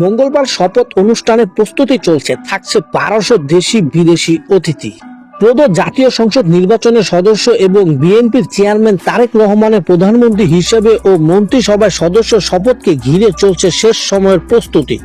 মঙ্গলবার শপথ অনুষ্ঠানের প্রস্তুতি চলছে, থাকছে 1200 দেশি বিদেশি অতিথি। ত্রয়োদশ জাতীয় সংসদ নির্বাচনের সদস্য এবং বিএনপির চেয়ারম্যান তারেক রহমানের প্রধানমন্ত্রী হিসেবে ও মন্ত্রিসভায় সদস্য শপথকে ঘিরে চলছে শেষ সময়ের প্রস্তুতি।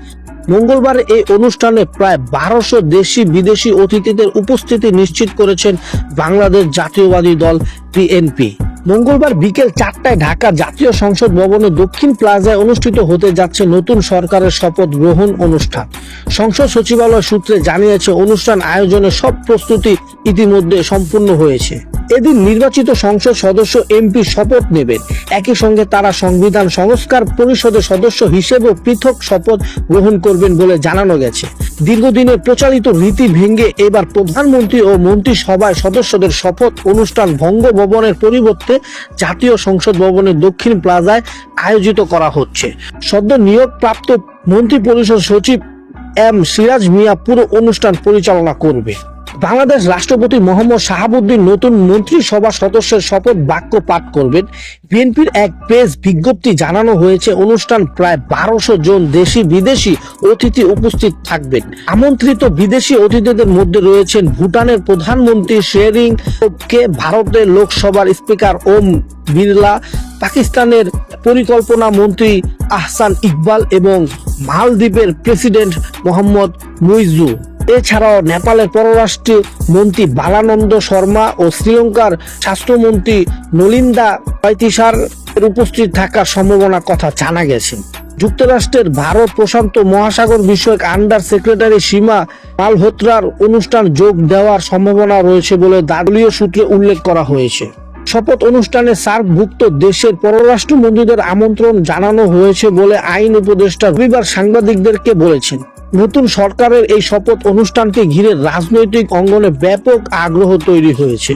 মঙ্গলবার এই অনুষ্ঠানে প্রায় 1200 দেশি বিদেশি অতিথিদের উপস্থিতি নিশ্চিত করেছেন বাংলাদেশ জাতীয়বাদী দল বিএনপি। মঙ্গলবার বিকেল 4টায় ঢাকা জাতীয় সংসদ ভবনের দক্ষিণ প্লাজায় অনুষ্ঠিত হতে যাচ্ছে নতুন সরকারের শপথ গ্রহণ অনুষ্ঠান। সংসদ সচিবালয় সূত্রে জানিয়েছে, অনুষ্ঠান আয়োজনের সব প্রস্তুতি ইতিমধ্যে সম্পূর্ণ হয়েছে। এদিন নির্বাচিত সংসদ সদস্য এমপি শপথ নেবেন। একই সঙ্গে তারা সংবিধান সংস্কার পরিষদের সদস্য হিসেবেও পৃথক শপথ গ্রহণ করবেন বলে জানানো গেছে। দীর্ঘদিনের প্রচারিত রীতি ভেঙে এবার প্রধানমন্ত্রী ও মন্ত্রিসভায় সদস্যদের শপথ অনুষ্ঠান বঙ্গভবনের পরিবর্তে জাতীয় সংসদ ভবনের দক্ষিণ প্লাজায় আয়োজিত করা হচ্ছে। সদ্য নিয়োগপ্রাপ্ত মন্ত্রিপরিষদ সচিব এম সিরাজ মিয়া পুরো অনুষ্ঠান পরিচালনা করবে। বাংলাদেশ রাষ্ট্রপতি মোহাম্মদ শাহাবুদ্দিন নতুন মন্ত্রিসভা সদস্যের শপথ বাক্য পাঠ করবেন। বিএনপির এক প্রেস বিজ্ঞপ্তি জানানো হয়েছে, অনুষ্ঠান প্রায় 1200 জন দেশি বিদেশি অতিথি উপস্থিত থাকবেন। আমন্ত্রিত বিদেশি অতিথিদের মধ্যে রয়েছেন ভুটানের প্রধানমন্ত্রী শেরিং তোবগে, ভারতের লোকসভার স্পিকার ওম বিড়লা, পাকিস্তানের পরিকল্পনা মন্ত্রী আহসান ইকবাল এবং মালদ্বীপের প্রেসিডেন্ট মোহাম্মদ মুইজু। এছাড়াও নেপালের পররাষ্ট্র মন্ত্রী বালানন্দ শর্মা ও শ্রীলঙ্কার স্বাস্থ্যমন্ত্রী নলিন্দা পয়তিসার উপস্থিত থাকার সম্ভাবনার কথা জানা গেছে। যুক্তরাষ্ট্রের ভারত প্রশান্ত মহাসাগর বিষয়ক আন্ডার সেক্রেটারি সীমা মালহোত্রার অনুষ্ঠান যোগ দেওয়ার সম্ভাবনা রয়েছে বলে দলীয় সূত্রে উল্লেখ করা হয়েছে। শপথ অনুষ্ঠানে সার্কভুক্ত দেশের পররাষ্ট্রমন্ত্রীদের আমন্ত্রণ জানানো হয়েছে বলে আইন উপদেষ্টা রবিবার সাংবাদিকদেরকে বলেছেন। নতুন সরকারের এই শপথ অনুষ্ঠানকে ঘিরে রাজনৈতিক অঙ্গনে ব্যাপক আগ্রহ তৈরি হয়েছে।